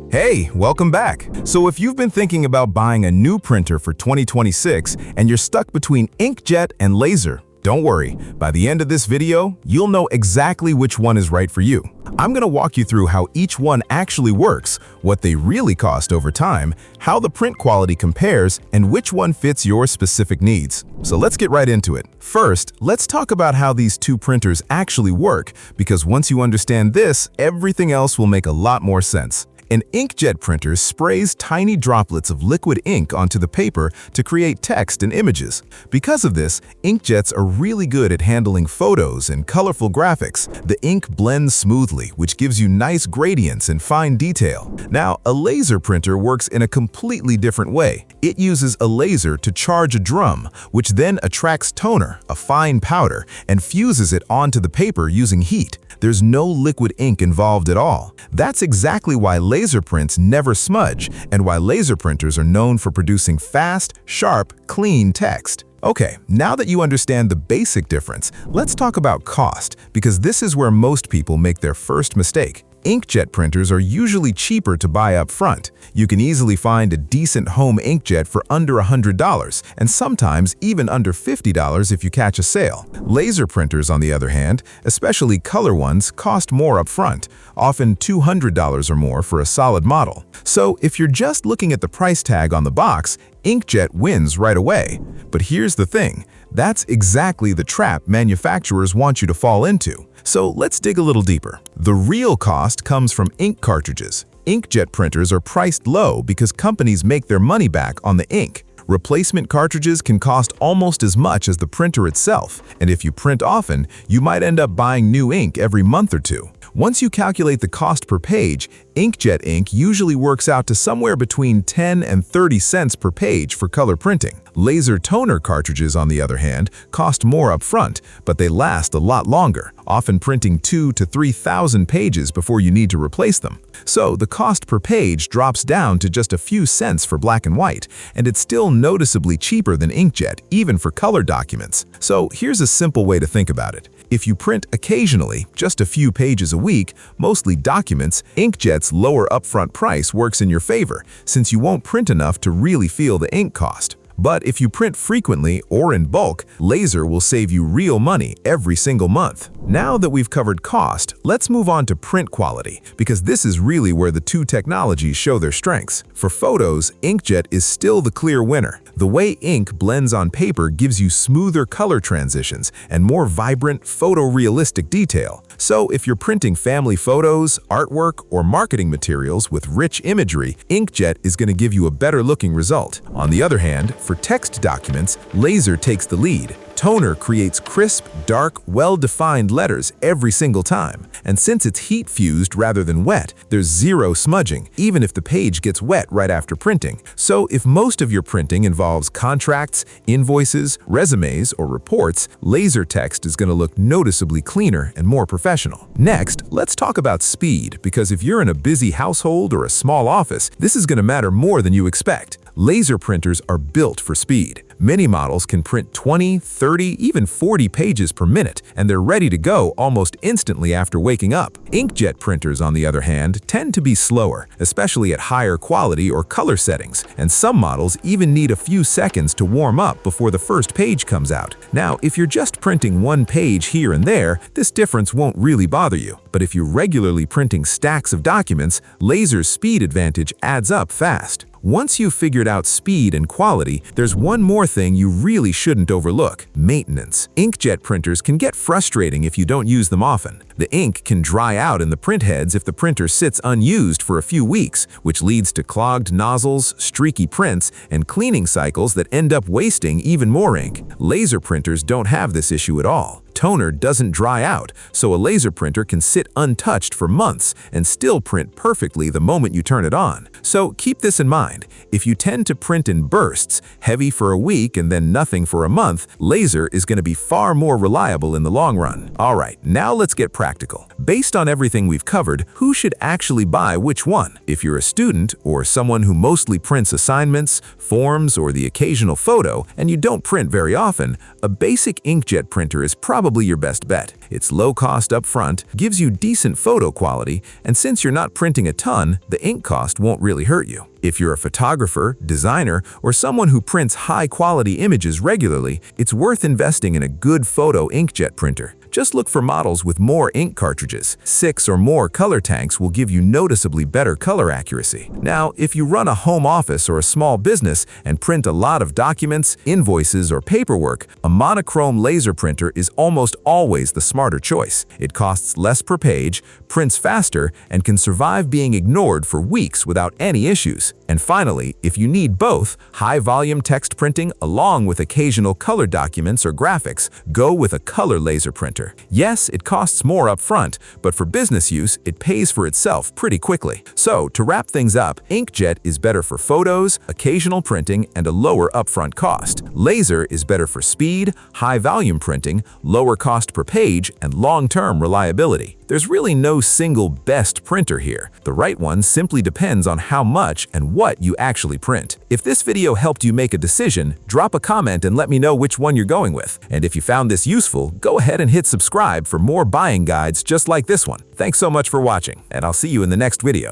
Hey, welcome back. So if you've been thinking about buying a new printer for 2026 and you're stuck between Inkjet and Laser, don't worry. By the end of this video, you'll know exactly which one is right for you. I'm going to walk you through how each one actually works, what they really cost over time, how the print quality compares, and which one fits your specific needs. So let's get right into it. First, let's talk about how these two printers actually work, because once you understand this, everything else will make a lot more sense. An inkjet printer sprays tiny droplets of liquid ink onto the paper to create text and images. Because of this, inkjets are really good at handling photos and colorful graphics. The ink blends smoothly, which gives you nice gradients and fine detail. Now, a laser printer works in a completely different way. It uses a laser to charge a drum, which then attracts toner, a fine powder, and fuses it onto the paper using heat. There's no liquid ink involved at all. That's exactly why laser prints never smudge and why laser printers are known for producing fast, sharp, clean text. Okay, now that you understand the basic difference, let's talk about cost, because this is where most people make their first mistake. Inkjet printers are usually cheaper to buy up front. You can easily find a decent home inkjet for under $100, and sometimes even under $50 if you catch a sale. Laser printers, on the other hand, especially color ones, cost more up front, often $200 or more for a solid model. So if you're just looking at the price tag on the box, Inkjet wins right away. But here's the thing, that's exactly the trap manufacturers want you to fall into. So let's dig a little deeper. The real cost comes from ink cartridges. Inkjet printers are priced low because companies make their money back on the ink. Replacement cartridges can cost almost as much as the printer itself, and if you print often, you might end up buying new ink every month or two. Once you calculate the cost per page, inkjet ink usually works out to somewhere between 10 and 30 cents per page for color printing. Laser toner cartridges, on the other hand, cost more up front, but they last a lot longer, often printing 2,000 to 3,000 pages before you need to replace them. So the cost per page drops down to just a few cents for black and white, and it's still noticeably cheaper than inkjet, even for color documents. So here's a simple way to think about it. If you print occasionally, just a few pages a week, mostly documents, inkjet's lower upfront price works in your favor, since you won't print enough to really feel the ink cost. But if you print frequently or in bulk, laser will save you real money every single month. Now that we've covered cost, let's move on to print quality, because this is really where the two technologies show their strengths. For photos, inkjet is still the clear winner. The way ink blends on paper gives you smoother color transitions and more vibrant, photorealistic detail. So if you're printing family photos, artwork, or marketing materials with rich imagery, inkjet is going to give you a better looking result. On the other hand, for text documents, laser takes the lead. Toner creates crisp, dark, well-defined letters every single time. And since it's heat-fused rather than wet, there's zero smudging, even if the page gets wet right after printing. So if most of your printing involves contracts, invoices, resumes, or reports, laser text is going to look noticeably cleaner and more professional. Next, let's talk about speed, because if you're in a busy household or a small office, this is going to matter more than you expect. Laser printers are built for speed. Many models can print 20, 30, even 40 pages per minute, and they're ready to go almost instantly after waking up. Inkjet printers, on the other hand, tend to be slower, especially at higher quality or color settings, and some models even need a few seconds to warm up before the first page comes out. Now, if you're just printing one page here and there, this difference won't really bother you. But if you're regularly printing stacks of documents, laser's speed advantage adds up fast. Once you've figured out speed and quality, there's one more thing you really shouldn't overlook: maintenance. Inkjet printers can get frustrating if you don't use them often. The ink can dry out in the print heads if the printer sits unused for a few weeks, which leads to clogged nozzles, streaky prints, and cleaning cycles that end up wasting even more ink. Laser printers don't have this issue at all. Toner doesn't dry out, so a laser printer can sit untouched for months and still print perfectly the moment you turn it on. So keep this in mind. If you tend to print in bursts, heavy for a week and then nothing for a month, laser is going to be far more reliable in the long run. Alright, now let's get practical. Based on everything we've covered, who should actually buy which one? If you're a student or someone who mostly prints assignments, forms, or the occasional photo, and you don't print very often, a basic inkjet printer is probably probably your best bet. It's low cost upfront, gives you decent photo quality, and since you're not printing a ton, the ink cost won't really hurt you. If you're a photographer, designer, or someone who prints high-quality images regularly, it's worth investing in a good photo inkjet printer. Just look for models with more ink cartridges. 6 or more color tanks will give you noticeably better color accuracy. Now, if you run a home office or a small business and print a lot of documents, invoices, or paperwork, a monochrome laser printer is almost always the smarter choice. It costs less per page, prints faster, and can survive being ignored for weeks without any issues. And finally, if you need both, high-volume text printing along with occasional color documents or graphics, go with a color laser printer. Yes, it costs more upfront, but for business use, it pays for itself pretty quickly. So, to wrap things up, inkjet is better for photos, occasional printing, and a lower upfront cost. Laser is better for speed, high-volume printing, lower cost per page, and long-term reliability. There's really no single best printer here. The right one simply depends on how much and what you actually print. If this video helped you make a decision, drop a comment and let me know which one you're going with. And if you found this useful, go ahead and hit subscribe for more buying guides just like this one. Thanks so much for watching, and I'll see you in the next video.